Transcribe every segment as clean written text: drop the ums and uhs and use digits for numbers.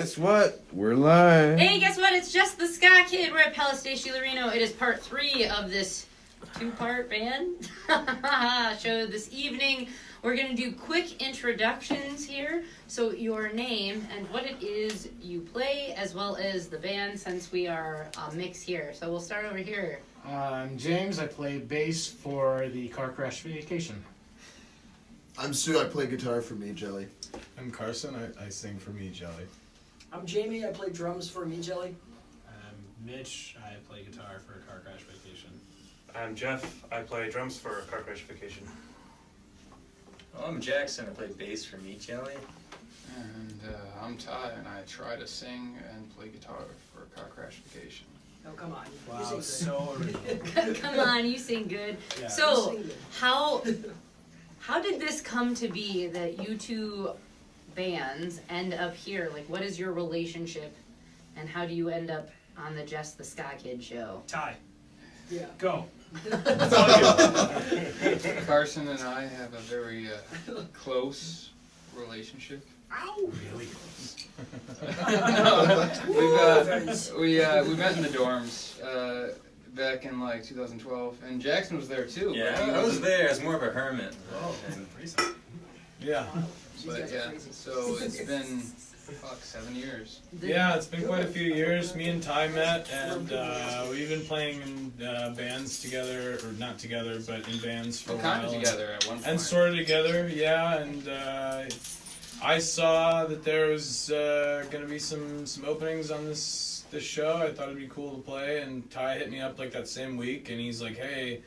guess what? We're live. Hey, guess what? It's just the Ska Kid. We're at Palace Station Loreno. It is part 3 of this 2-part band show this evening. We're going to do quick introductions here. So your name and what it is you play, as well as the band, since we are a mix here. So we'll start over here. I'm James. I play bass for the Car Crash Vacation. I'm Stu. I play guitar for Me Jelly. I'm Carson. I sing for Me Jelly. I'm Jamie. I play drums for Me Jelly. I'm Mitch. I play guitar for Car Crash Vacation. I'm Jeff. I play drums for Car Crash Vacation. Well, I'm Jackson. I play bass for Me Jelly. And I'm Ty, and I try to sing and play guitar for Car Crash Vacation. Oh, come on. Wow, You sing so original. Come on, you sing good. Yeah. So, You sing good. how did this come to be that you two bands end up here? Like, what is your relationship, and how do you end up on the Just the Ska Kid show? Ty, Yeah. go. Carson and I have a very close relationship. Ow! Really? We met in the dorms back in like 2012, and Jackson was there too. Yeah, but I was there as more of a hermit. Whoa, pretty solid. Yeah. These But guys are yeah, crazy. so it's been 7 years. Yeah, it's been quite a few years. Me and Ty met, and we've been playing in bands together, or not together, but in bands for a Kind while. of together at one point. And sort of together, yeah. And I saw that there was going to be some openings on this show. I thought it'd be cool to play, and Ty hit me up like that same week, and he's like, "Hey,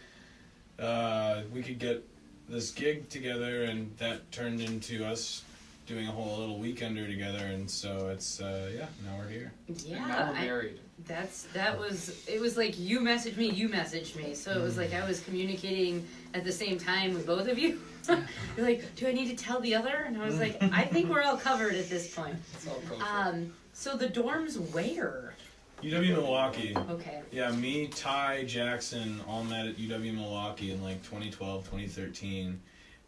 we could get this gig together," and that turned into us doing a whole little weekender together, and so it's now we're here. Yeah, And now we're married. it was like you messaged me, so it was like I was communicating at the same time with both of you. You're like, do I need to tell the other? And I was like, I think we're all covered at this point. It's all culture. So the dorms where? UW Milwaukee. Okay. Yeah, me, Ty, Jackson all met at UW Milwaukee in like 2012, 2013,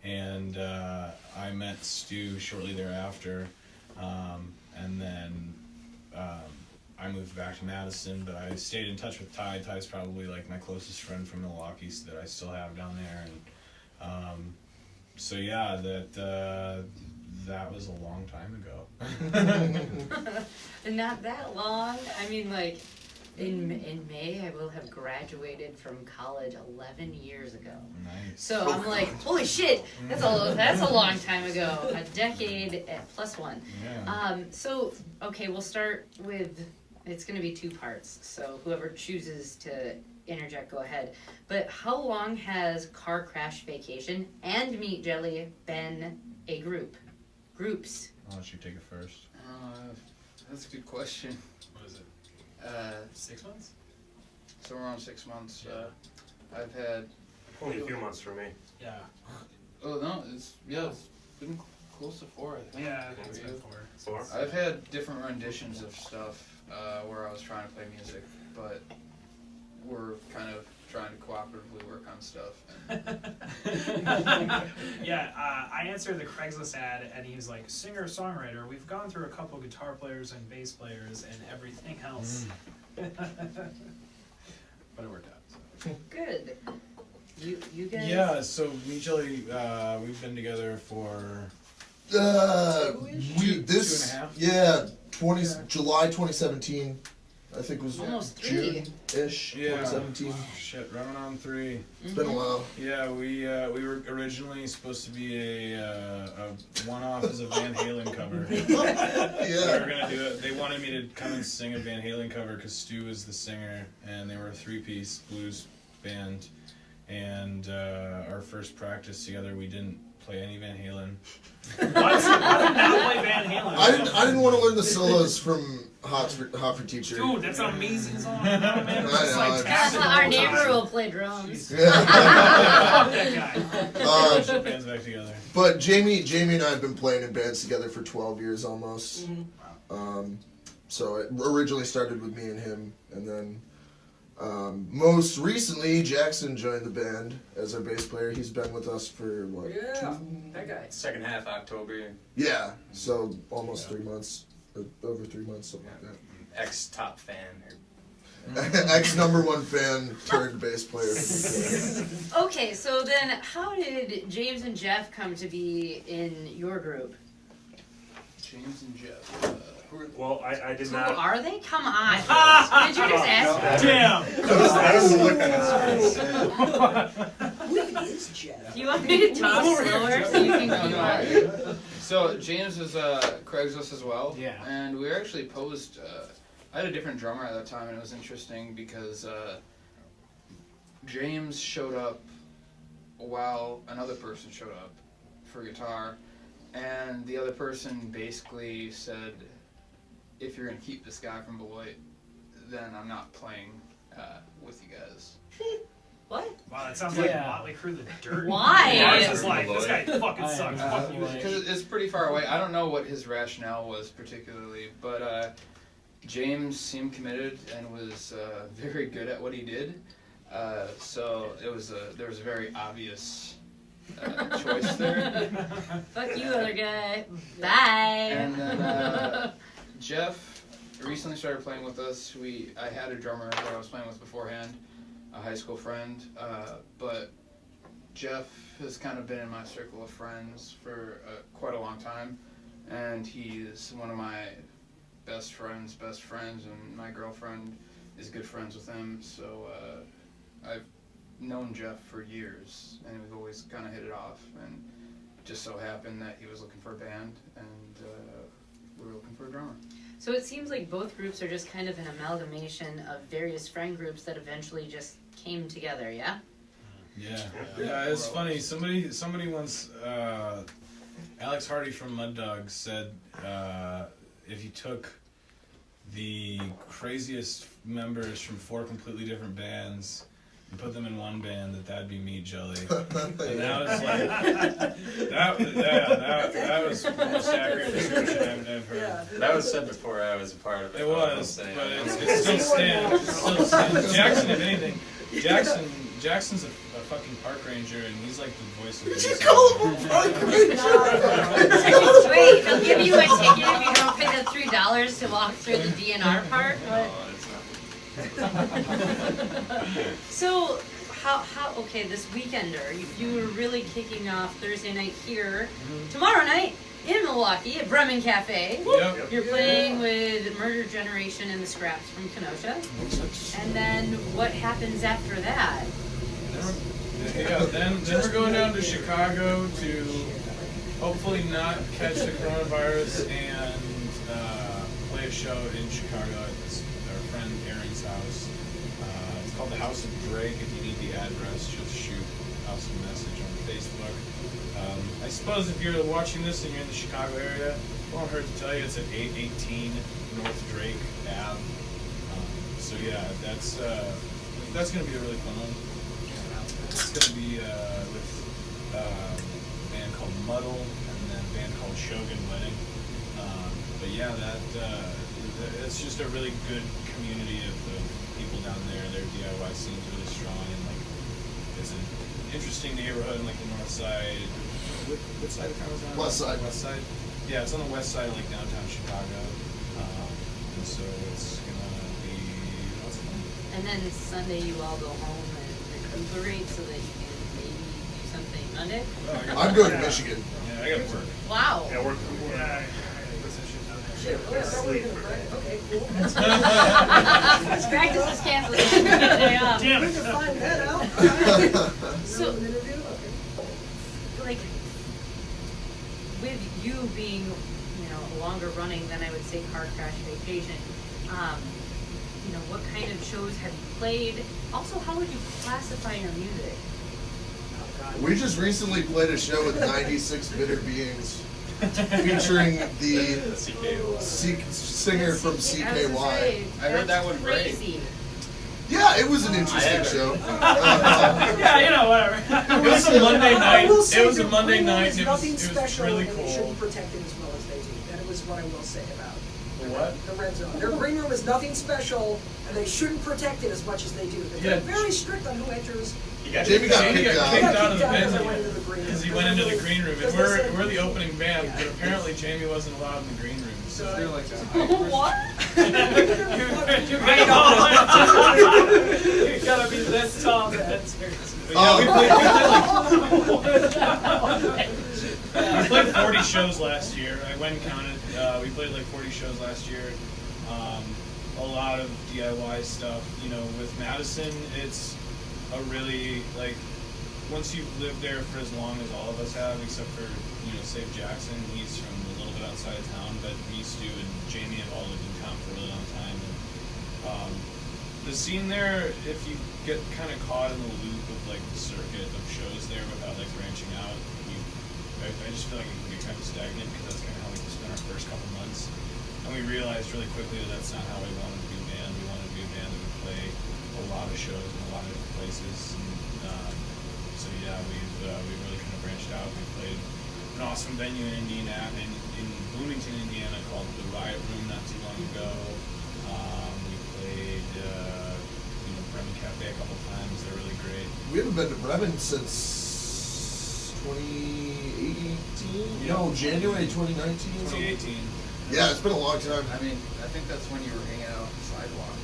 and I met Stu shortly thereafter, and then I moved back to Madison, but I stayed in touch with Ty. Ty's probably like my closest friend from Milwaukee that I still have down there, and so yeah, that was a long time ago. And not that long. I mean, like, in May, I will have graduated from college 11 years ago. Nice. So I'm like, holy shit, that's a long time ago. A decade plus one. Yeah. So, okay, we'll start with, it's going to be 2 parts. So whoever chooses to interject, go ahead. But how long has Car Crash Vacation and Meat Jelly been a groups? I'll let you take it first. That's a good question. What is it? 6 months? So around 6 months. I've had. Only a few months for me. Yeah. Oh no, it's been close to 4. I think. Yeah, I think it's been 4. 4? I've had different renditions of stuff where I was trying to play music, but we're kind of trying to cooperatively work on stuff. Yeah, I answered the Craigslist ad, and he's like, singer-songwriter. We've gone through a couple guitar players and bass players and everything else. But it worked out. So. Good. You guys? Yeah, so me, Jelly, we've been together for We 2.5? Yeah, July 2017. I think it was Almost 3. June-ish. Yeah. 2017. shit, running on 3. It's been a while. Yeah, we were originally supposed to be a one-off as a Van Halen cover. We Yeah. were gonna do it. They wanted me to come and sing a Van Halen cover because Stu was the singer, and they were a 3-piece blues band. And our first practice together, we didn't play any Van Halen. What? Why did not play Van Halen? I didn't want to learn the solos from Hot for Teacher. Dude, that's an amazing song. Man. It's just I know, like tapping the Our whole neighbor time. will play drums. Yeah. Fuck that guy. Put the bands back together. But Jamie and I have been playing in bands together for 12 years almost. So it originally started with me and him, and then most recently Jackson joined the band as our bass player. He's been with us for what? Yeah, that guy. Second half October. Yeah, so almost 3 months. over 3 months, something like Ex-top fan. that. Ex number 1 fan turned bass player. Okay, so then how did James and Jeff come to be in your group? James and Jeff. Well, I did Who not. are they? Come on. Did you just ask? Damn! I was looking at Who even is Jeff? Do you want me to talk slower so you can keep up? So James was Craigslist as well. Yeah. And we were actually posed. I had a different drummer at that time, and it was interesting because James showed up while another person showed up for guitar, and the other person basically said, "If you're gonna keep this guy from Beloit, then I'm not playing with you guys." What? Wow, that sounds like Yeah. Motley Crue the Dirt. Why? Lars is like, this guy fucking sucks. Fuck you. Because it's pretty far away. I don't know what his rationale was particularly, but James seemed committed and was very good at what he did. So there was a very obvious choice there. Fuck you, other guy. Bye. And then Jeff recently started playing with us. I had a drummer that I was playing with beforehand, a high school friend, but Jeff has kind of been in my circle of friends for quite a long time, and he's one of my best friends, and my girlfriend is good friends with him, so I've known Jeff for years, and we've always kind of hit it off, and it just so happened that he was looking for a band, and we were looking for a drummer. So it seems like both groups are just kind of an amalgamation of various friend groups that eventually just came together, yeah? Yeah, it's funny. Somebody once, Alex Hardy from Mud Dogs said, if you took the craziest members from 4 completely different bands and put them in one band, that'd be me, Jelly. And that was like, that was the most accurate description I've heard. Yeah. That was said before I was a part of it. It was, but it still stands. It still stands. Jackson, if anything, Jackson's a fucking park ranger, and he's like the voice of the Did you call him a park ranger? Wait, they'll give you a ticket if you don't pay the $3 to walk through the DNR part? What? So, okay, this weekender, you were really kicking off Thursday night here. Tomorrow night in Milwaukee at Bremen Cafe. Yep. You're playing with Murder Generation and the Scraps from Kenosha. And then what happens after that? Yeah, then we're going down to Chicago to hopefully not catch the coronavirus and play a show in Chicago at our friend Aaron's house. It's called the House of Drake. If you need the address, just shoot us a message on Facebook. I suppose if you're watching this and you're in the Chicago area, it won't hurt to tell you it's at 818 North Drake Ave. So yeah, that's going to be a really fun one. It's going to be with a band called Muddle and then a band called Shogun Wedding. But yeah, it's just a really good community of people down there. Their DIY scene's really strong, and like it's an interesting neighborhood in like the north side. What side of town is that? West side. West side. Yeah, it's on the west side of like downtown Chicago, and so it's gonna be lots of fun. And then Sunday you all go home and recuperate so that you can maybe do something Monday? I'm going to Michigan. Yeah, I gotta work. Wow. Yeah, we're Yeah, I put some shit down there. Shit, oh, I thought we were gonna pray. Okay, cool. This practice is canceled. You get a day off. Damn We it. can find that out. So- An interview? Okay. Like, with you being, longer running than I would say Car Crash Vacation, what kind of shows have you played? Also, how would you classify your music? We just recently played a show with 96 Bitter Beings featuring the singer from CKY. I heard that one great. Crazy. Yeah, it was an interesting show. Yeah, whatever. It was a Monday night. I will say It was a their Monday playing night. is It nothing was special, really and they should cool. be protected as well as they do. That was what I will say about What? The red zone. Their green room is nothing special, and they shouldn't protect it as much as they do. They're very strict on who enters. Jamie got Jamie kicked got out. kicked He got out of the kicked out because I venue went into the green room. because he went into the green room, and Because they said- we're the opening band, but apparently Jamie wasn't allowed in the green room. So They're like that. What? You gotta be this tall to enter. But yeah, we played 40 shows last year. I went and counted. We played like 40 shows last year. A lot of DIY stuff. You know, with Madison, it's a really like once you've lived there for as long as all of us have, except for save Jackson. He's from a little bit outside of town, but me, Stu, and Jamie have all lived in town for a really long time. And, the scene there, if you get kind of caught in the loop of like the circuit of shows there without like branching out, I just feel like it can get kind of stagnant because that's kind of how we spent our first couple months. And we realized really quickly that that's not how we wanted to be a band. We wanted to be a band that would play a lot of shows in a lot of different places. And, so yeah, we've really kind of branched out. We played an awesome venue in Indiana, in Bloomington, Indiana, called the Riot Room not too long ago. We played Bremen Cafe a couple times. They're really great. We haven't been to Bremen since 2018. Yep. No, January 2019. 2018. Yeah, it's been a long time. I mean, I think that's when you were hanging out on the sidewalk.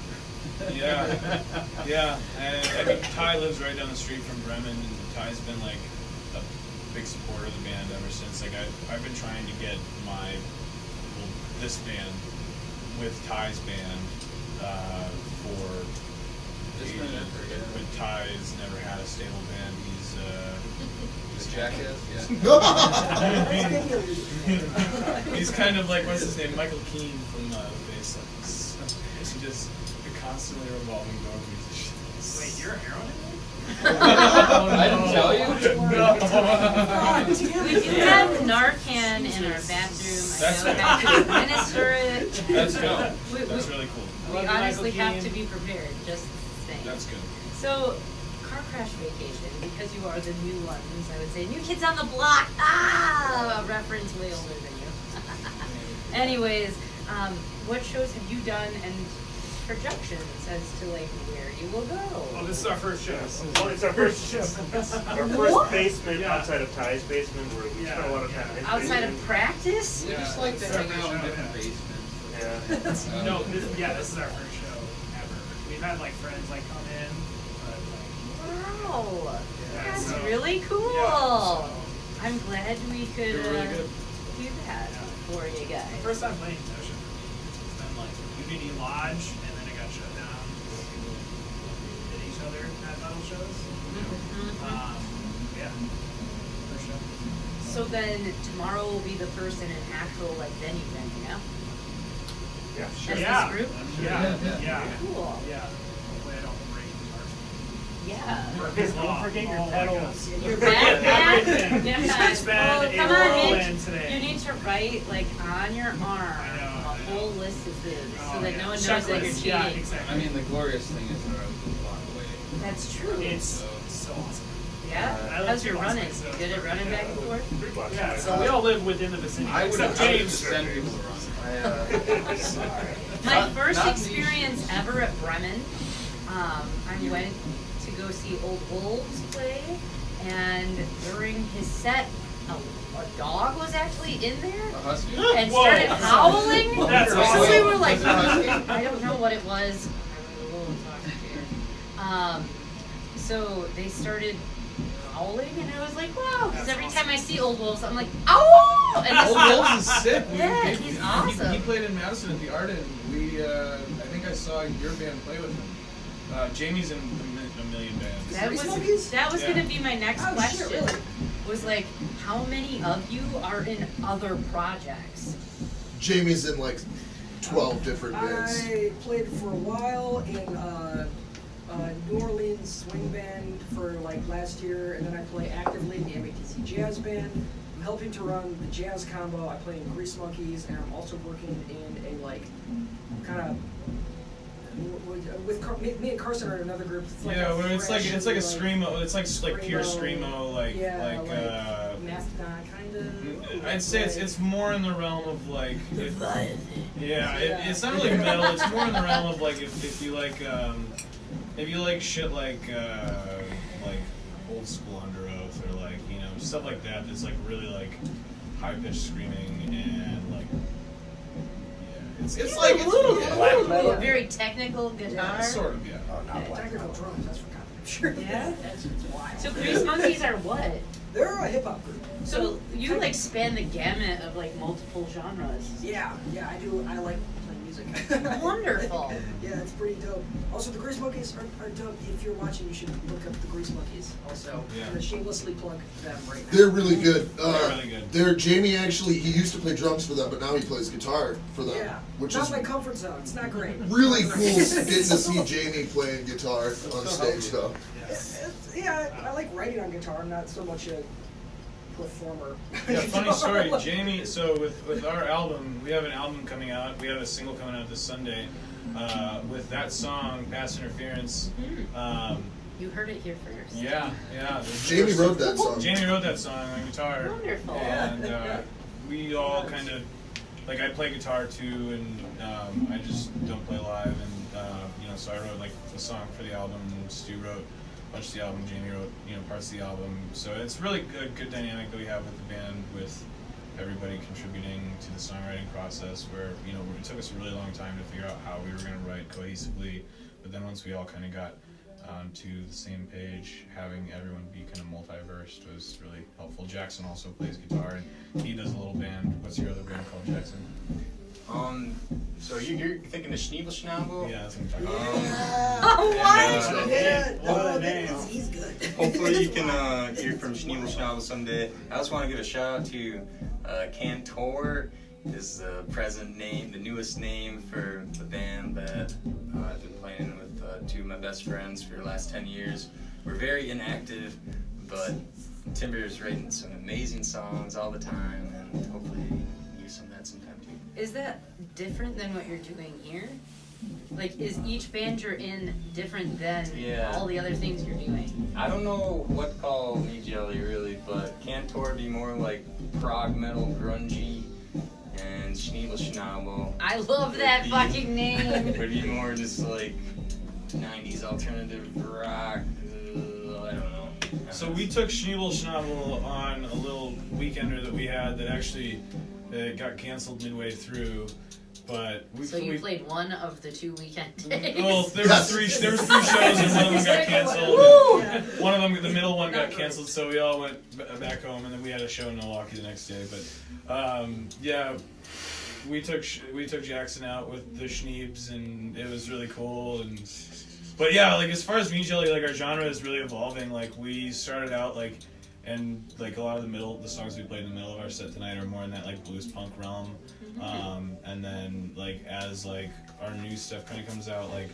Yeah. I mean, Ty lives right down the street from Bremen, and Ty's been like a big supporter of the band ever since. Like I've been trying to get this band with Ty's band for ages, but Ty's never had a stable band. He's Jackass, he's kind of like, what's his name, Michael Keane from the Baselines. He's just a constantly revolving door of musicians. Wait, you're a heroin addict? I didn't tell you. We do have Narcan in our bathroom. I know how to administer it. That's good. That's We really cool. honestly have to be prepared, just saying. That's good. So, car crash vacation, because you are the new ones, I would say, new kids on the block. Ah, reference way older than you. Anyways, what shows have you done and projections as to like where you will go? Oh, this is our first show. Well, it's our first our first basement outside of Ty's basement where we spent a lot of time. Outside of practice? We just like to hang out in different basements. Yeah. No, this is our first show ever. We've had like friends like come in, but like Wow, that's so- really cool. yeah, so- I'm glad we could You're really good. do that for you guys. First time playing Notion. It's been like Unity Lodge, and then it got shut down. People hit each other at metal shows. Yeah. First show. So then tomorrow will be the first in an actual like venue, yeah? Yeah. As Yeah. this group? Yeah. Cool. Yeah. Hopefully I don't break guitars. Yeah. Don't forget your pedals. Your backpack? Yeah. It's been Oh, a come on, whirlwind Mitch. today. You need to write like on your arm I a know. whole list of things so that no one knows that you're Checklist. cheating. Yeah, exactly. I mean, the glorious thing is that I was a block away. That's true. It's so awesome. Yeah? I live How's your 2 blocks running? away, so- You good at running back and forth? 3 blocks. Yeah, so we all live within the vicinity. I would except have James. send people to run. My first not experience ever at Bremen, I went to go see Old Wolves play, and during his set, a dog was actually in there A husky? and started howling. That's So awesome. we were like, Was it a husky? I don't know what it was. I was intoxicated. So they started howling, and I was like, wow. Because every time I see Old Wolves, I'm like, ow! And this Old Wolves is sick. Yeah, he's awesome. He played in Madison at the Arden. We, I think I saw your band play with him. Jamie's in a million bands. That was Yeah. gonna be my next Oh, shit, question. really? Was like, how many of you are in other projects? Jamie's in like 12 different bands. I played for a while in New Orleans swing band for like last year, and then I play actively in the MATC jazz band. I'm helping to run the jazz combo. I play in Grease Monkeys, and I'm also working in a like kind of me and Carson are in another group. It's like yeah, a where it's like a thrashy, screamo. It's like pure screamo, screamo, like Mastodon kind of. I'd say it's more in the realm of like it's not really metal. It's more in the realm of like if you like shit like Old School Under Oath or like stuff like that. That's like really like high pitched screaming and like it's like a little Black metal. Very technical guitar. yeah, sort of yeah. Oh, not technical drums. That's for goddamn sure. Yeah. That's wild. So Grease Monkeys are what? They're a hip hop group. So you like span the gamut of like multiple genres. Yeah, I do. I like playing music. Wonderful. Yeah, it's pretty dope. Also, the Grease Monkeys are dope. If you're watching, you should look up the Grease Monkeys. Also, Yeah. I'm gonna shamelessly plug them right now. They're really good. They're really good. Jamie actually, he used to play drums for them, but now he plays guitar for them. Yeah, Which not is my comfort zone. It's not great. really cool getting to see Jamie playing guitar on stage though. Yeah, I like writing on guitar. I'm not so much a performer. Yeah, funny story, Jamie. So with our album, we have an album coming out. We have a single coming out this Sunday. With that song, Pass Interference. You heard it here first. Yeah. Jamie wrote that song. Jamie wrote that song on guitar. Wonderful. And we all kind of like I play guitar too, and I just don't play live. And so I wrote like the song for the album. Stu wrote a bunch of the album. Jamie wrote parts of the album. So it's really good dynamic that we have with the band with everybody contributing to the songwriting process where, it took us a really long time to figure out how we were going to write cohesively, but then once we all kind of got onto the same page, having everyone be kind of multi-versed was really helpful. Jackson also plays guitar, and he does a little band. What's your other band called, Jackson? So you're thinking of Schneebel Schnabel? Yeah, that's what I'm talking Oh, about. He's good. Hopefully you can hear from Schneebel Schnabel someday. I also want to give a shout out to Cantor, is the present name, the newest name for the band that I've been playing with two of my best friends for the last 10 years. We're very inactive, but Timber is writing some amazing songs all the time, and hopefully you can use some of that sometime too. Is that different than what you're doing here? Like, is each band you're in different than all the other things you're doing? I don't know what to call Me Jelly really, but Cantor be more like prog metal, grungy, and Schneebel Schnabel. I love that fucking name. Would be more just like 90s alternative rock. I don't know. So we took Schneebel Schnabel on a little weekender that we had that actually got canceled midway through. But we played one of the 2 weekend days. Well, there was three shows and one of them got canceled. One of them, the middle one, got canceled, so we all went back home, and then we had a show in Milwaukee the next day. But we took Jackson out with the Schneebs, and it was really cool. But yeah, like as far as Me Jelly, like our genre is really evolving. Like we started out and like a lot of the songs we played in the middle of our set tonight are more in that like blues punk realm. And then like as like our new stuff kind of comes out, like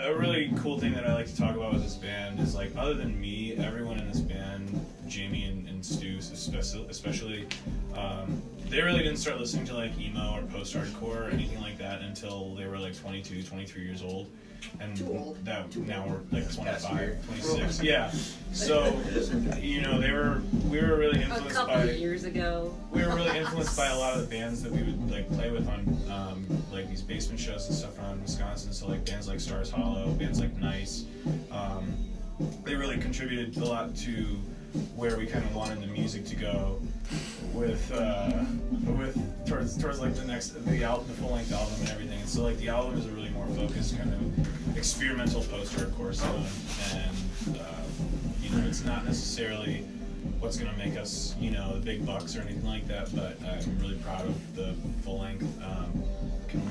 a really cool thing that I like to talk about with this band is like other than me, everyone in this band, Jamie and Stu especially, they really didn't start listening to like emo or post-hardcore or anything like that until they were like 22, 23 years old. And that now we're like 25, 26. Yeah. So, we were really influenced a couple of years ago. We were really influenced by a lot of the bands that we would like play with on like these basement shows and stuff around Wisconsin. So like bands like Stars Hollow, bands like Nice. They really contributed a lot to where we kind of wanted the music to go with towards like the full length album and everything. And so like the album is a really more focused kind of experimental post-hardcore sound, and it's not necessarily what's gonna make us the big bucks or anything like that. But I'm really proud of the full length. Can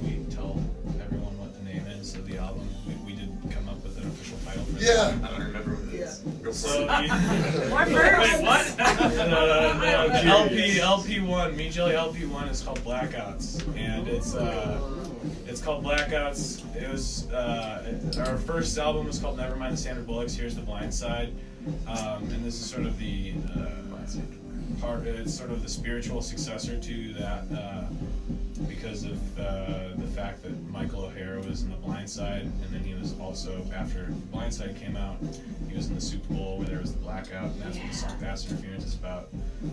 we tell everyone what the name is of the album? We did come up with an official title for it. I don't remember what it is. Go for it. Wait, what? LP1, Me Jelly LP1 is called Blackouts, and it's called Blackouts. It was our first album was called Nevermind the Standard Bullocks. Here's the Blind Side, and this is sort of the part. It's sort of the spiritual successor to that because of the fact that Michael O'Hara was in The Blind Side, and then he was also, after The Blind Side came out, he was in the Super Bowl where there was the blackout, and that's what the song Pass Interference is about.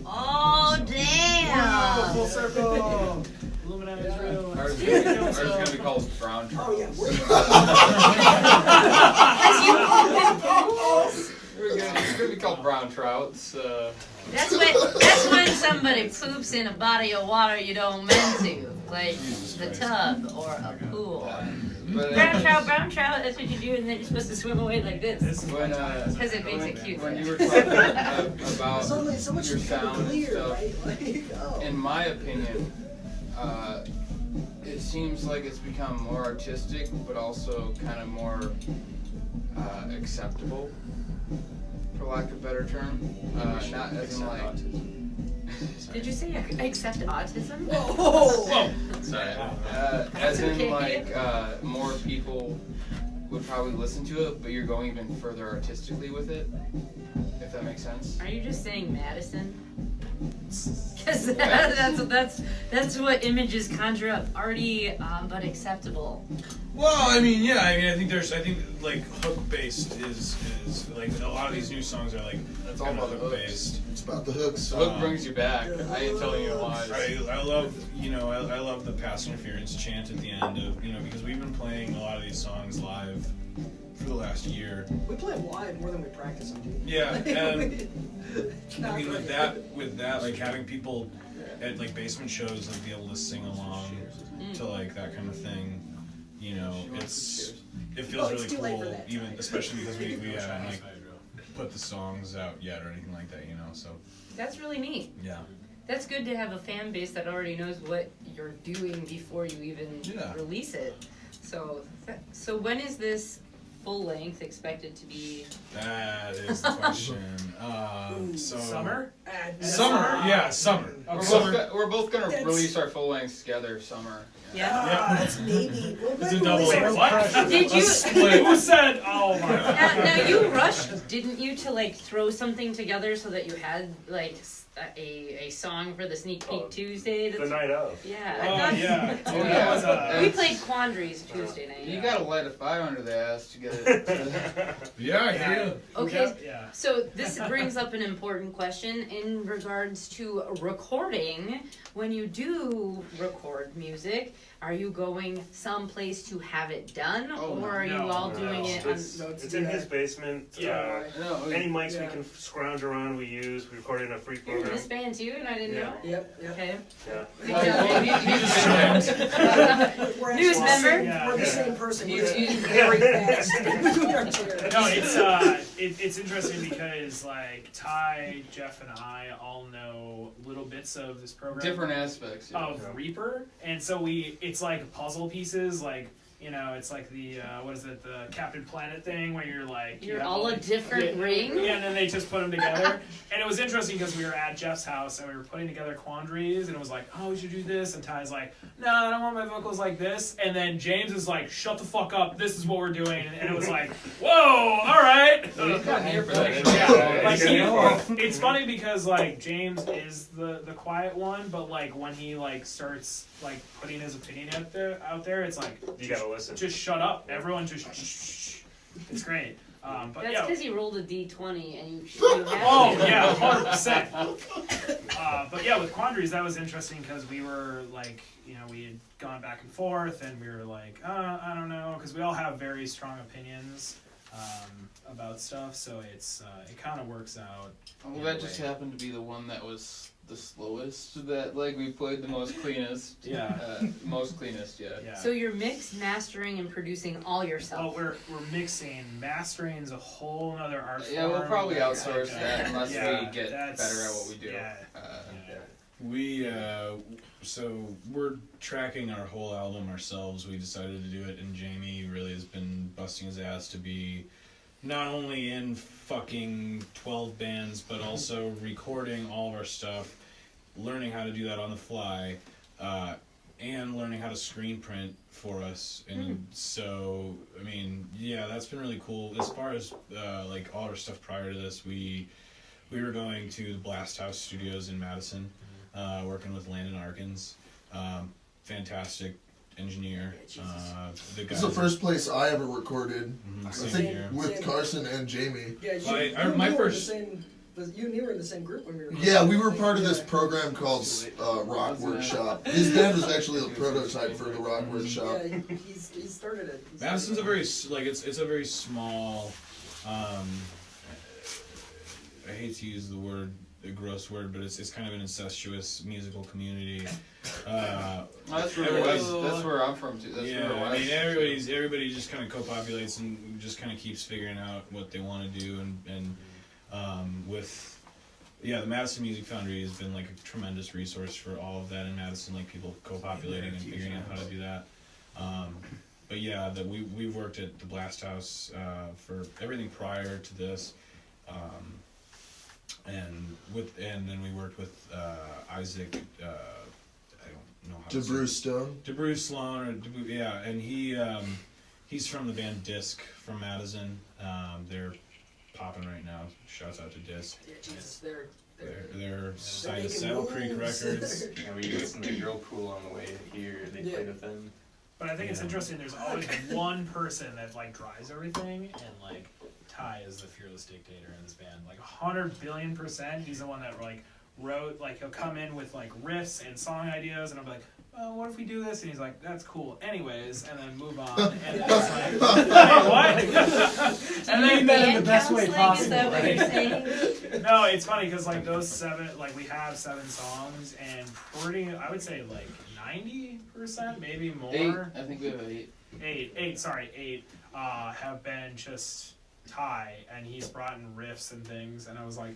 Oh, damn! Full circle. Illuminati's real. Ours is gonna be called Brown Trout. Oh yeah, we're It's gonna be called Brown Trouts. That's when somebody poops in a body of water you don't meant to, like the tub or a pool. But, Brown trout, that's what you do, and then you're supposed to swim away like this. Because it makes it cute. When you were talking about suddenly so much your sound and clear, stuff, right? Like, oh. in my opinion, it seems like it's become more artistic, but also kind of more acceptable, for lack of a better term. Not as in like. Did you say accept autism? Whoa! Sorry. As in okay. like more people would probably listen to it, but you're going even further artistically with it. If that makes sense. Are you just saying Madison? Because that's what images conjure up. Arty, but acceptable. Well, I mean, yeah, I think like hook based is like a lot of these new songs are like That's all kind about of the hook hooks. based. It's about the hooks. The hook brings you back. I ain't telling you lies. I love I love the Pass Interference chant at the end of because we've been playing a lot of these songs live for the last year. We play them live more than we practice them, dude. Yeah, and I mean with that like having people at like basement shows like be able to sing along to like that kind of thing, it feels really too late for cool, that. even especially because we haven't like put the songs out yet or anything like that, so That's really neat. yeah. That's good to have a fan base that already knows what you're doing before you even release it. So when is this full length expected to be? That is the question. So Summer? Summer, yeah, summer. We're both gonna That's- release our full lengths together summer. Yeah. That's maybe. It's a double. Wait, what? Did you? Split. Who said? Oh my god. Now you rushed, didn't you, to like throw something together so that you had like a song for the Sneak Peek Tuesday? The night of. Yeah. Oh I thought- yeah. Oh, Dude, yeah. that was We played Quandaries Tuesday night. You gotta light a fire under the ass to get it. Yeah, yeah. Okay. Yeah. So this brings up an important question in regards to recording. When you do record music, are you going someplace to have it done, Oh, or are you no, all no. doing it on? It's in his basement. Yeah. No, Any mics Yeah. we can scrounge around, we use. We record in a free You're in program. this band too, and I didn't Yeah. know. Yep. Okay. Yeah. Good Well, job. We're News actually- member. Yeah. We're the same person. He's- We're he's- very fast. Between our chairs. No, it's interesting because like Ty, Jeff, and I all know little bits of this program. different aspects. Yeah. Of Reaper, and so it's like puzzle pieces, like it's like the what is it, the Captain Planet thing, where you're like you You're have all a different yeah, ring. yeah, and then they just put them together, and it was interesting because we were at Jeff's house and we were putting together quandaries, and it was like, oh, we should do this, and Ty's like, no, I don't want my vocals like this, and then James is like, shut the fuck up, this is what we're doing, and it was like, whoa, all right. Well, he's not here for that. Yeah, like Yeah. it's funny because like James is the quiet one, but like when he like starts like putting his opinion out there, it's like You gotta listen. just shut up, everyone just shh. It's great. But That's yeah. because you rolled a d20 and you have Oh to. yeah, 100%. But yeah, with Quandaries that was interesting because we were like, we had gone back and forth, and we were like, I don't know, because we all have very strong opinions about stuff, so it kind of works out. Well, that just happened to be the one that was the slowest. That like we played the most cleanest. Yeah. Most cleanest, yeah. Yeah. So you're mastering, and producing all Well, yourself. we're mixing. Mastering's a whole other art form. Yeah, we'll probably outsource Like, that unless yeah, we get that's- better at what we do. yeah. We so we're tracking our whole album ourselves. We decided to do it, and Jamie really has been busting his ass to be not only in fucking 12 bands, but also recording all of our stuff, learning how to do that on the fly, and learning how to screen print for us. And so, I mean, yeah, that's been really cool. As far as like all our stuff prior to this, we were going to the Blast House Studios in Madison, working with Landon Arkins. fantastic engineer. The This is the first place I ever recorded. I Same think here. with Carson and Jamie. Yeah, my you first. were in the same. You and you were in the same group when we were. Yeah, we were part of this program called Rock Workshop. His dad was actually the prototype for the Rock Workshop. Yeah, he started it. Madison's a very it's a very small. I hate to use a gross word, but it's kind of an incestuous musical community. That's where I'm from too. That's Yeah, where I mean everybody just kind of co-populates and just kind of keeps figuring out what they want to do and the Madison Music Foundry has been like a tremendous resource for all of that in Madison, like people co-populating and figuring out how to do that. But yeah, we've worked at the Blast House for everything prior to this, and then we worked with Isaac. I don't know how to DeBrew Stone. DeBrew Sloan, and he's from the band Disc from Madison. They're popping right now. Shouts out to Disc. Yeah, Jesus, They're signed to making Saddle Creek moves. Records. And we listened to Girl Pool on the way here. They played with them. But I think it's Yeah. interesting. There's always one person that like drives everything, and like Ty is the fearless dictator in this band. Like 100 billion%. He's the one that like wrote. Like he'll come in with like riffs and song ideas, and I'll be like, "Oh, what if we do this?" And he's like, "That's cool." Anyways, and then move on. And then it's like, "Hey, what?" And then Band in the best way counseling, is that possible. what you're saying? No, it's funny because like those 7, like we have 7 songs, and I would say like 90%, maybe more. 8. I think we have 8. 8 have been just Ty, and he's brought in riffs and things, and I was like,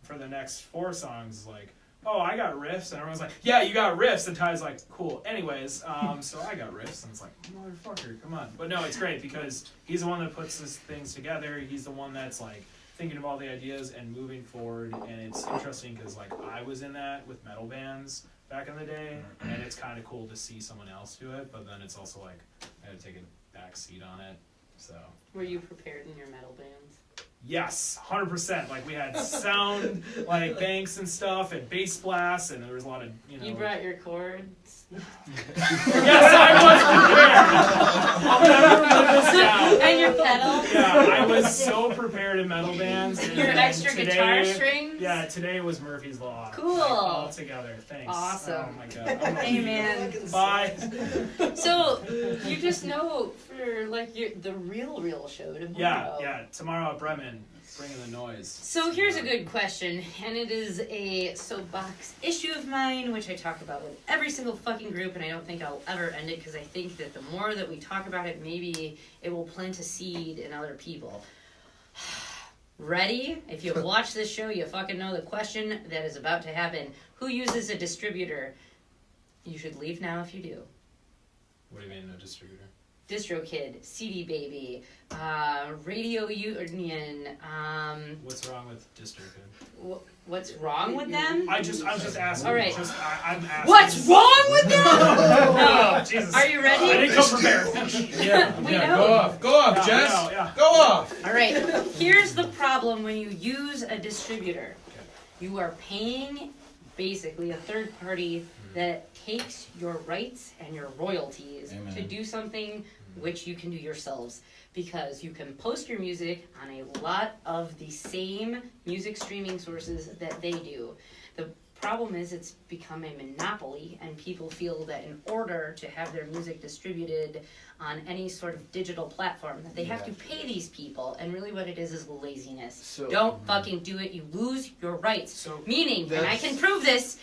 for the next 4 songs, like, oh, I got riffs, and everyone's like, yeah, you got riffs, and Ty's like, cool. Anyways, so I got riffs, and it's like, motherfucker, come on. But no, it's great because he's the one that puts these things together. He's the one that's like thinking of all the ideas and moving forward, and it's interesting because like I was in that with metal bands back in the day, and it's kind of cool to see someone else do it, but then it's also like I had to take a back seat on it. So Were you prepared in your metal bands? yes, 100%. Like we had sound like banks and stuff and bass blasts, and there was a lot of You brought your chords? Yes, I was prepared. I'll never live this down. And your pedal? Yeah, I was so prepared in metal bands. And Your then extra today, guitar strings? Yeah, today was Murphy's Law. Cool. Like, all together. Thanks. Awesome. Oh my god. I'm Hey man. Bye. So you just know for like the real show tomorrow. Yeah. Tomorrow at Bremen, bringing the noise. So here's a good question, and it is a soapbox issue of mine, which I talk about with every single fucking group, and I don't think I'll ever end it because I think that the more that we talk about it, maybe it will plant a seed in other people. Ready? If you've watched this show, you fucking know the question that is about to happen. Who uses a distributor? You should leave now if you do. What do you mean, no distributor? DistroKid, CD Baby, Radio Union. What's wrong with DistroKid? What's wrong with them? I'm just asking. All right. I'm asking. What's wrong with them? Oh, Jesus. Are you ready? I didn't come prepared. We know. Go off, Jess. Yeah. Go off. All right. Here's the problem when you use a distributor. You are paying basically a third party that takes your rights and your royalties Amen. to do something which you can do yourselves, because you can post your music on a lot of the same music streaming sources that they do. The problem is it's become a monopoly, and people feel that in order to have their music distributed on any sort of digital platform, that they have to pay these people, and really what it is laziness. So- Don't fucking do it, you lose your rights. So Meaning, and I can prove this,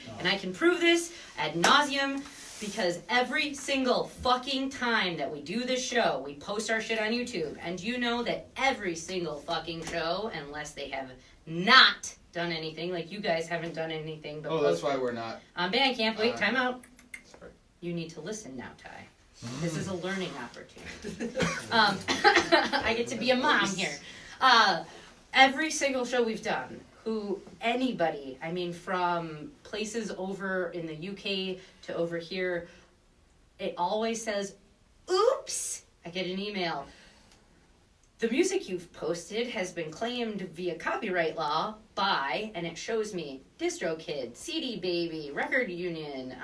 ad nauseum, because every single fucking time that we do this show, we post our shit on YouTube, and you know that every single fucking show, unless they have not done anything, like you guys haven't done anything but Oh, that's post why we're not. on Bandcamp. Wait, time out. Sorry. You need to listen now, Ty. This is a learning opportunity. I get to be a mom here. Every single show we've done, anybody, I mean, from places over in the UK to over here, it always says, oops, I get an email. The music you've posted has been claimed via copyright law by, and it shows me, DistroKid, CD Baby, Record Union,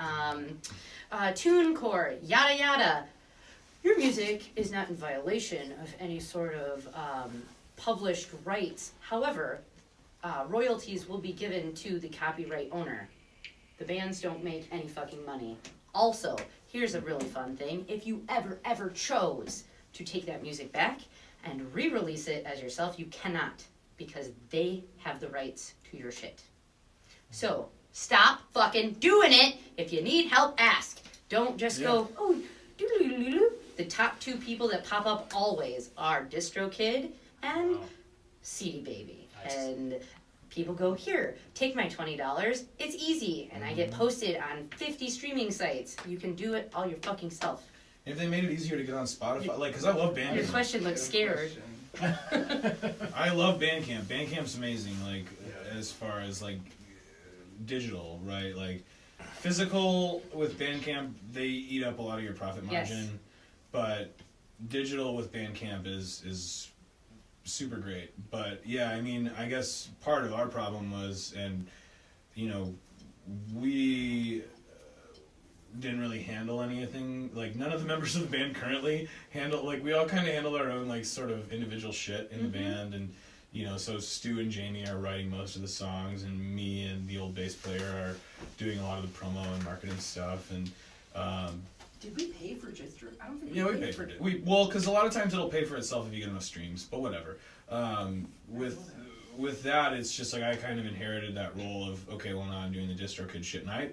TuneCore, yada yada. Your music is not in violation of any sort of published rights. However, royalties will be given to the copyright owner. The bands don't make any fucking money. Also, here's a really fun thing. If you ever chose to take that music back and re-release it as yourself, you cannot, because they have the rights to your shit. So, stop fucking doing it. If you need help, ask. Don't just go, oh, doo-doo-doo-doo. The top 2 people that pop up always are DistroKid and CD Baby. Nice. And people go, here, take my $20. It's easy. And I get posted on 50 streaming sites. You can do it all your fucking self. If they made it easier to get on Spotify, like, because I love Bandcamp. Your question looks scared. I love Bandcamp. Bandcamp's amazing, like, as far as, like, digital, right? Like, physical with Bandcamp, they eat up a lot of your profit margin. Yes. But digital with Bandcamp is super great. But, yeah, I mean, I guess part of our problem was, and, you know, we didn't really handle anything. Like, none of the members of the band currently handle, like, we all kind of handle our own, like, sort of individual shit in the band. And, you know, so Stu and Jamie are writing most of the songs, and me and the old bass player are doing a lot of the promo and marketing stuff. And, Did we pay for Distro? I don't think yeah, we pay for it. Well, because a lot of times it'll pay for itself if you get enough streams, but whatever. With that, it's just like I kind of inherited that role of, okay, well, now I'm doing the DistroKid shit, and I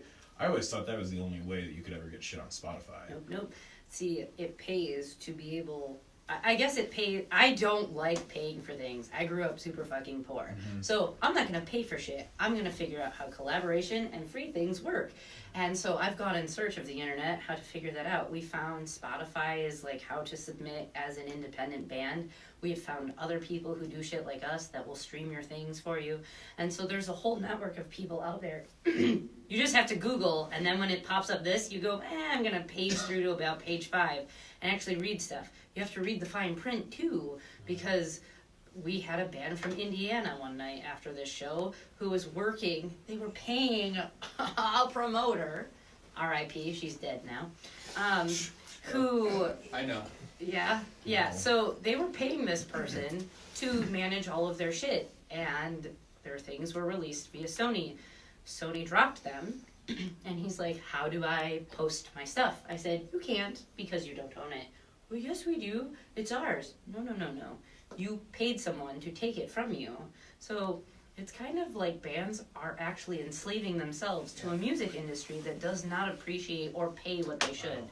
always thought that was the only way that you could ever get shit on Spotify. Nope. See, it pays to be able... I guess it pays... I don't like paying for things. I grew up super fucking poor. Mm-hmm. So I'm not going to pay for shit. I'm going to figure out how collaboration and free things work. And so I've gone in search of the internet how to figure that out. We found Spotify is like how to submit as an independent band. We have found other people who do shit like us that will stream your things for you. And so there's a whole network of people out there. You just have to Google, and then when it pops up this, you go, I'm going to page through to about page 5 and actually read stuff. You have to read the fine print too, because we had a band from Indiana one night after this show who was working. They were paying a promoter, R.I.P., she's dead now, who... I know. Yeah. So they were paying this person to manage all of their shit, and their things were released via Sony. Sony dropped them, and he's like, how do I post my stuff? I said, you can't, because you don't own it. Well, yes, we do. It's ours. No. You paid someone to take it from you. So it's kind of like bands are actually enslaving themselves to a music industry that does not appreciate or pay what they should.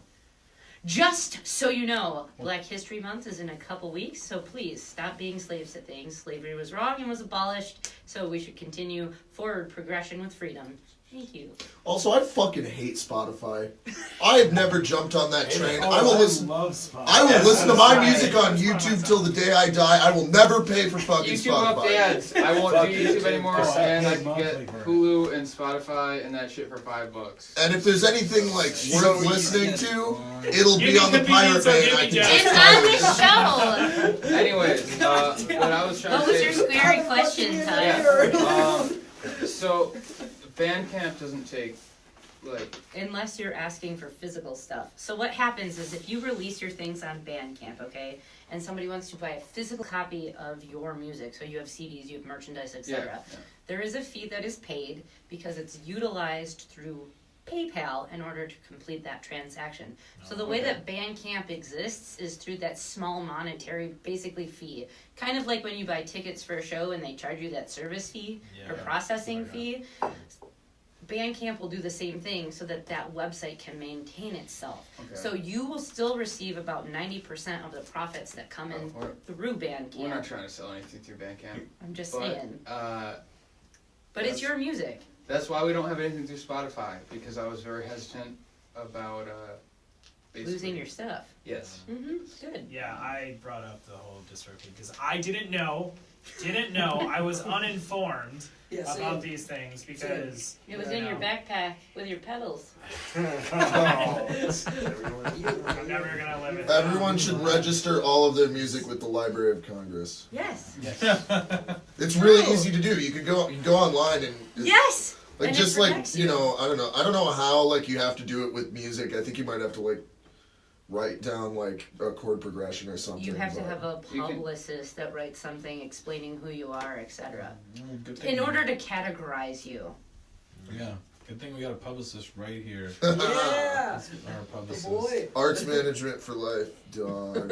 Just so you know, Black History Month is in a couple weeks, so please stop being slaves to things. Slavery was wrong and was abolished, so we should continue forward progression with freedom. Thank you. Also, I fucking hate Spotify. I have never jumped on that train. I will listen. love Spotify. I will listen to my music on YouTube till the day I die. I will never pay for fucking YouTube Spotify. up the ads. I won't do YouTube anymore, Fuck and I YouTube can get monthly for it. Hulu and Spotify and that shit for $5. And if there's anything like So worth listening easy. to, it'll Give be me on the convenience, Pirate I'll Bay. give I you can Jess. just It's on the show! Anyways, what I was trying What to was say. your scary question, Ty? Yeah. So Bandcamp doesn't take like Unless you're asking for physical stuff. So what happens is if you release your things on Bandcamp, okay, and somebody wants to buy a physical copy of your music, so you have CDs, you have merchandise, etc., there is a fee that is paid because it's utilized through PayPal in order to complete that transaction. So the way that Bandcamp exists is through that small monetary, basically, fee. Kind of like when you buy tickets for a show and they charge you that service fee or processing fee. Bandcamp will do the same thing so that that website can maintain itself. Okay. So you will still receive about 90% of the profits that come in through Bandcamp. we're not trying to sell anything through Bandcamp. I'm just But saying. But it's that's- your music. That's why we don't have anything through Spotify, because I was very hesitant about basically. Losing your stuff. Yes. Good. Yeah, I brought up the whole DistroKid because I didn't know. I was uninformed about these things because It was in your backpack with your pedals. I'm never gonna live it. Everyone should register all of their music with the Library of Congress. Yes. It's really easy to do. You could go online and Yes. like And just it like protects you know I don't know how like you have to do it with music. I think you might have to like write down like a chord progression or something. You have to but- have a publicist that writes something explaining who you are, etc. Good thing In order to categorize you. Yeah. Good thing we got a publicist right here. Yeah. Our publicist. Boy. Arts management for life, dog.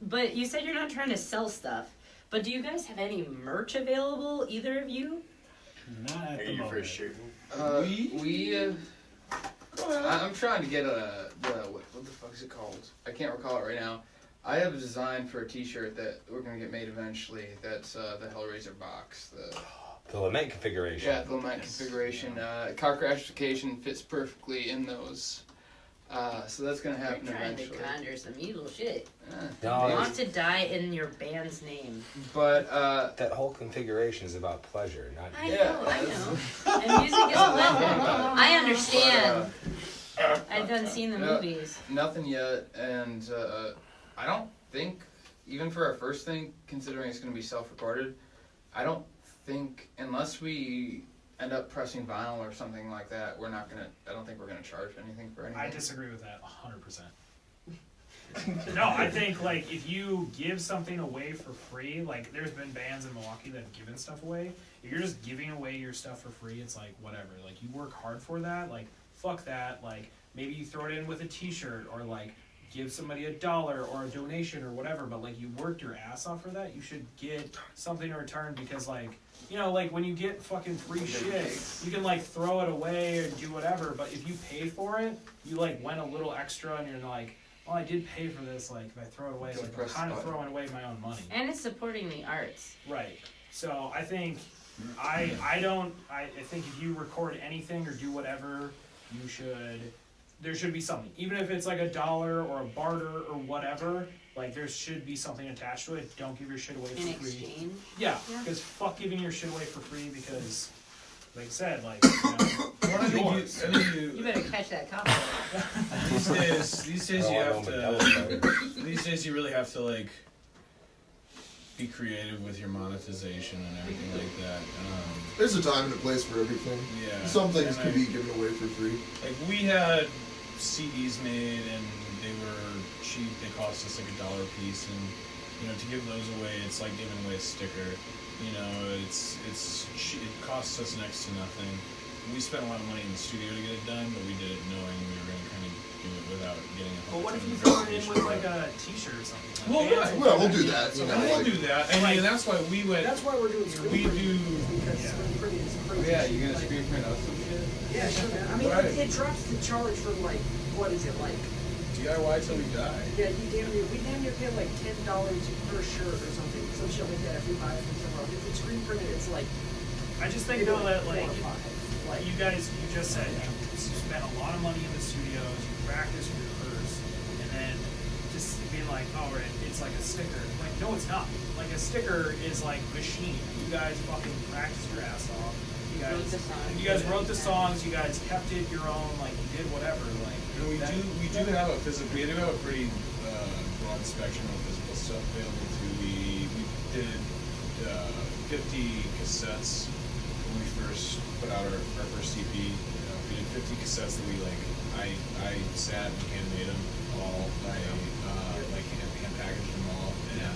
But you said you're not trying to sell stuff. But do you guys have any merch available, either of you? Not at Are the you for moment. sure? I'm trying to get what the fuck is it called? I can't recall it right now. I have a design for a T-shirt that we're gonna get made eventually. That's the Hellraiser box. The lament configuration. Yeah, the lament configuration. Car crashification fits perfectly in those. So that's gonna happen You're trying eventually. to conjure some evil shit. No, You want to die in your band's name. But that whole configuration is about pleasure, not I know. And music is pleasure. I understand. I've done seen the movies. Nothing yet, and I don't think, even for our first thing, considering it's going to be self-recorded, I don't think, unless we end up pressing vinyl or something like that, I don't think we're going to charge anything for anything. I disagree with that 100%. No, I think like if you give something away for free, like there's been bands in Milwaukee that have given stuff away. If you're just giving away your stuff for free, it's like whatever. Like you work hard for that, like fuck that. Like maybe you throw it in with a T-shirt or like give somebody $1 or a donation or whatever. But like you worked your ass off for that, you should get something in return because like. You know, like when you get fucking free shit, you can like throw it away or do whatever. But if you pay for it, you like went a little extra, and you're like, "Well, I did pay for this. Like, if I throw it away, Just like I'm press kind of the button. throwing away my own money." And it's supporting the arts. Right. So I think I think if you record anything or do whatever, there should be something. Even if it's like $1 or a barter or whatever, like there should be something attached to it. Don't give your shit away In for free. exchange. Yeah, because fuck giving your shit away for free because, like I said, like, You better catch that cop. These days you have to. These days you really have to like be creative with your monetization and everything like that. There's a time and a place for everything. Yeah. Some things and can be given away for free. Like we had CDs made and they were cheap. They cost us like $1 a piece, and you know to give those away, it's like giving away a sticker. You know, it costs us next to nothing. We spent a lot of money in the studio to get it done, but we did it knowing we were going to kind of do it without getting a but whole what if ton you of throw it in validation with for like it. a T-shirt or something? Like Well, bands right. will Well, we'll do do that. You know, We'll like, do that. I mean, that's why we went. That's why we're doing screen We printing, do. because Yeah. screen printing is crazy. Yeah, you're gonna Like, screen print out some shit. Yeah, sure, man. I mean, Right. it drops the charge from like, what is it, like, DIY till we die. yeah, we damn near pay like $10 per shirt or something, some shit like that if we buy it from somewhere else. If it's screen printed, it's like, I just think you know, though that 4 like or 5. Like, you guys, you just said you spent a lot of money in the studios, you practice, you rehearse, and then just being like, oh, right, it's like a sticker. Like, no, it's not. Like a sticker is like machine. You guys fucking practiced your ass off. You guys wrote the songs. You guys kept it your own. Like you did whatever. Like And we do have a physical. We do have a pretty broad spectrum of physical stuff available too. We did 50 cassettes when we first put out our first EP. We did 50 cassettes that we like. I sat and hand made them all. I like hand packaged them all, and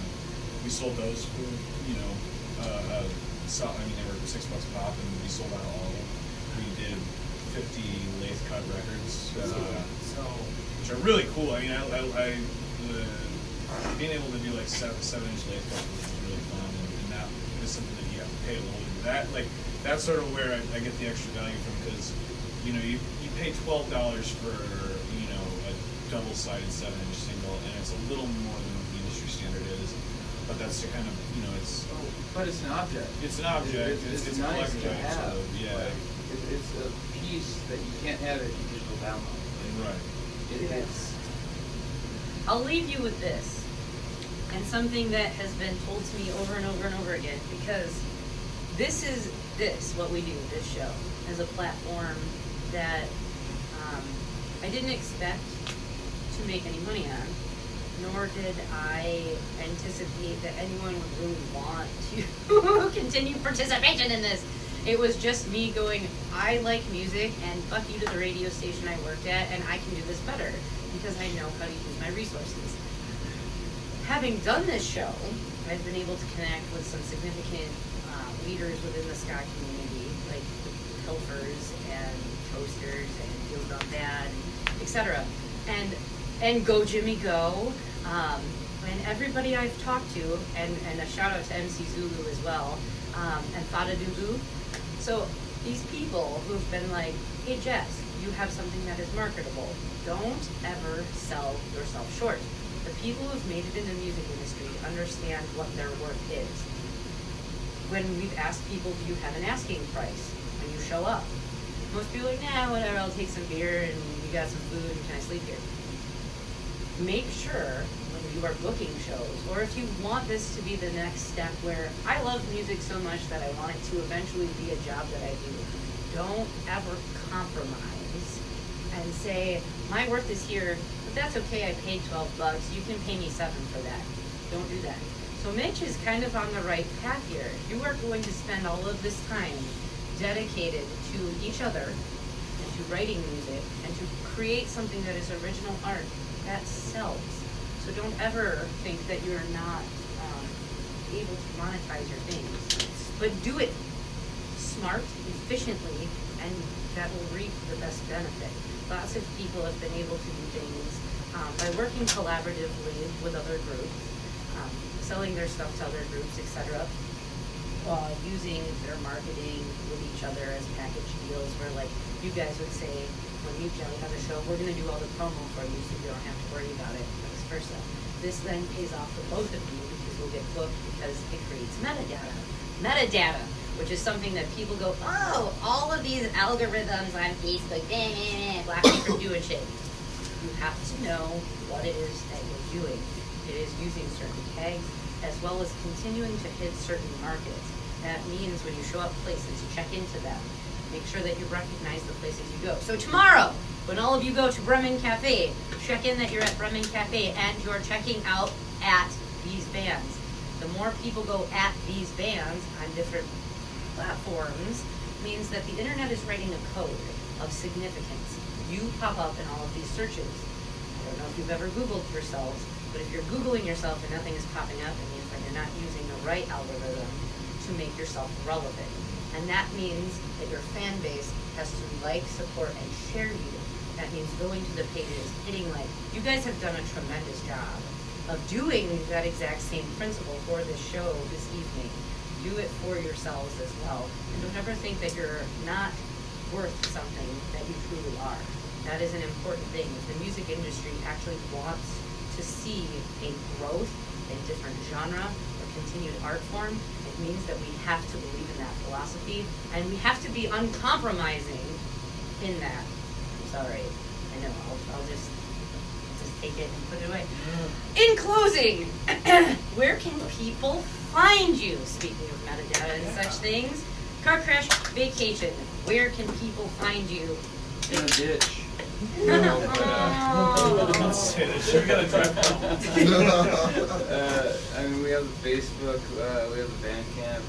we sold those for they were $6 a pop, and we sold out all of them. We did 50 lathe cut records, which are really cool. I mean, being able to do like 7-inch lathe cuts was really fun, and that is something that you have to pay a little bit. That's sort of where I get the extra value from, because you pay $12 for a double-sided 7-inch single, and it's a little more than what the industry standard is. But that's to kind of But it's an object. It's an object. It's a nice collector. to have. Yeah. Like, it's a piece that you can't have as a digital download. Right. Yes. I'll leave you with this, and something that has been told to me over and over and over again, because what we do, this show, is a platform that I didn't expect to make any money on, nor did I anticipate that anyone would really want to continue participation in this. It was just me going, I like music, and fuck you to the radio station I worked at, and I can do this better, because I know how to use my resources. Having done this show, I've been able to connect with some significant leaders within the ska community, like the Pilfers and Toasters and Deals Gone Bad, etc. And Go Jimmy Go, and everybody I've talked to, and a shout out to MC Zulu as well, and Fada Dubu. So these people who've been like, hey Jess, you have something that is marketable. Don't ever sell yourself short. The people who've made it in the music industry understand what their worth is. When we've asked people, do you have an asking price when you show up? Most people are like, nah, whatever, I'll take some beer and you got some food and can I sleep here? Make sure when you are booking shows, or if you want this to be the next step where I love music so much that I want it to eventually be a job that I do, don't ever compromise and say, my worth is here, but that's okay, I paid $12, you can pay me $7 for that. Don't do that. So Mitch is kind of on the right path here. If you are going to spend all of this time dedicated to each other and to writing music and to create something that is original art, that sells. So don't ever think that you're not able to monetize your things. But do it smart, efficiently, and that will reap the best benefit. Lots of people have been able to do things by working collaboratively with other groups, selling their stuff to other groups, etc. Using their marketing with each other as package deals where, like, you guys would say, when Meat Jelly has a show, we're going to do all the promo for you so you don't have to worry about it, vice versa. This then pays off for both of you because you'll get booked because it creates metadata. Metadata, which is something that people go, oh, all of these algorithms on Facebook, Blackouts are doing shit. You have to know what it is that you're doing. It is using certain tags as well as continuing to hit certain markets. That means when you show up places, check into them. Make sure that you recognize the places you go. So tomorrow, when all of you go to Bremen Cafe, check in that you're at Bremen Cafe and you're checking out at these bands. The more people go at these bands on different platforms means that the internet is writing a code of significance. You pop up in all of these searches. I don't know if you've ever Googled yourselves, but if you're Googling yourself and nothing is popping up, it means that you're not using the right algorithm to make yourself relevant. And that means that your fan base has to like, support, and share you. That means going to the pages, hitting like. You guys have done a tremendous job of doing that exact same principle for this show this evening. Do it for yourselves as well. And don't ever think that you're not worth something that you truly are. That is an important thing. If the music industry actually wants to see a growth in different genre or continued art form, it means that we have to believe in that philosophy and we have to be uncompromising in that. I'm sorry. I know. I'll just take it and put it away. In closing, where can people find you? Speaking of metadata and such things, Car Crash Vacation. Where can people find you? In a ditch. Don't say this. We gotta drive home. I mean, we have the Facebook, we have the Bandcamp.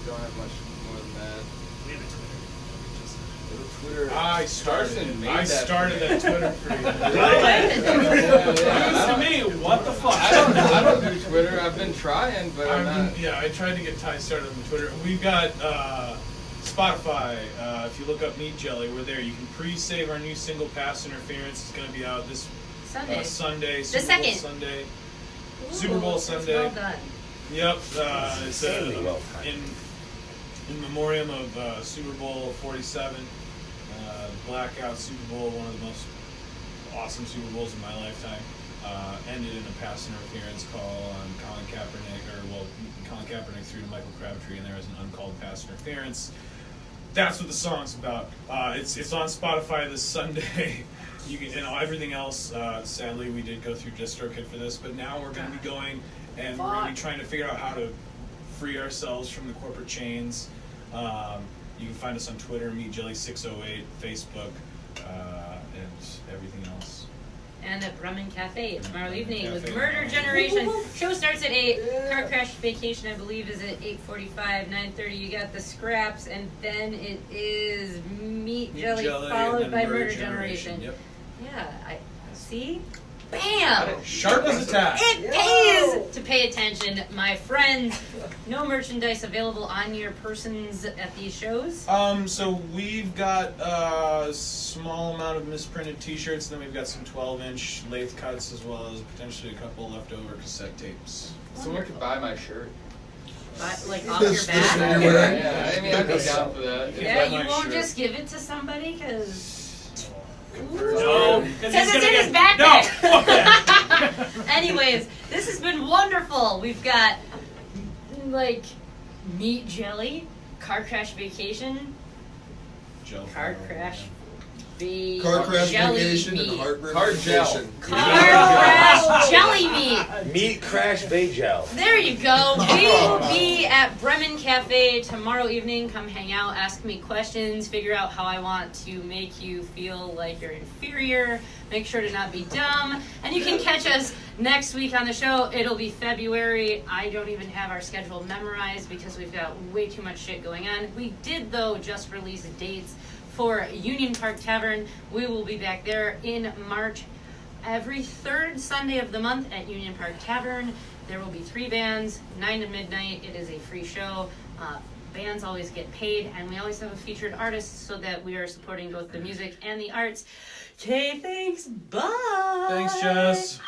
Don't have much more than that. We have a Twitter. Twitter. I started that Twitter for you. Yeah. To me, what the fuck? I don't do Twitter. I've been trying, but I'm not. Yeah, I tried to get Ty started on Twitter. We've got Spotify. If you look up Meat Jelly, we're there. You can pre-save our new single, Pass Interference. It's going to be out this Sunday. Super Bowl Sunday. Ooh, Super Bowl that's Sunday. well done. Yep. It's in memoriam of Super Bowl 47. Blackouts Super Bowl, one of the most awesome Super Bowls in my lifetime. Ended in a pass interference call on Colin Kaepernick threw to Michael Crabtree, and there was an uncalled pass interference. That's what the song's about. It's on Spotify this Sunday. you can, everything else. Sadly, we did go through DistroKid for this, but now we're going to be going and we're going to be trying to figure out how to free ourselves from the corporate chains. You can find us on Twitter, MeetJelly608, Facebook, and everything else. And at Bremen Cafe tomorrow evening with Cafe Murder tomorrow. Generation. Show starts at 8. Car Crash Vacation, I believe, is at 8:45, 9:30. You got the scraps, and then it is Meat Jelly followed and by then Murder Generation. Yep. Yeah, I see. Bam! Sharp as a tack. It pays to pay attention, my friends. No merchandise available on your persons at these shows. So we've got a small amount of misprinted T-shirts, then we've got some 12-inch lathe cuts, as well as potentially a couple leftover cassette tapes. Someone could buy my shirt. Like off your This back? shirt you're wearing? Yeah, I mean, I'd go down for that. Yeah, Buy my you won't shirt. just give it to somebody because. No, Because it's in his backpack. No, fuck that. Anyways, this has been wonderful. We've got like Meat Jelly, Car Crash Vacation, Gel Car file, Crash Car crash Jelly vacation meat. and heartburn Car gel. vacation. Car Crash Jelly Meat. Meat Crash Bay Gel. There you go. We will be at Bremen Cafe tomorrow evening. Come hang out, ask me questions, figure out how I want to make you feel like you're inferior. Make sure to not be dumb. And you can catch us next week on the show. It'll be February. I don't even have our schedule memorized because we've got way too much shit going on. We did, though, just release dates for Union Park Tavern. We will be back there in March every third Sunday of the month at Union Park Tavern. There will be 3 bands, 9 to midnight. It is a free show. Bands always get paid, and we always have a featured artist so that we are supporting both the music and the arts. Okay, thanks. Bye. Thanks, Jess.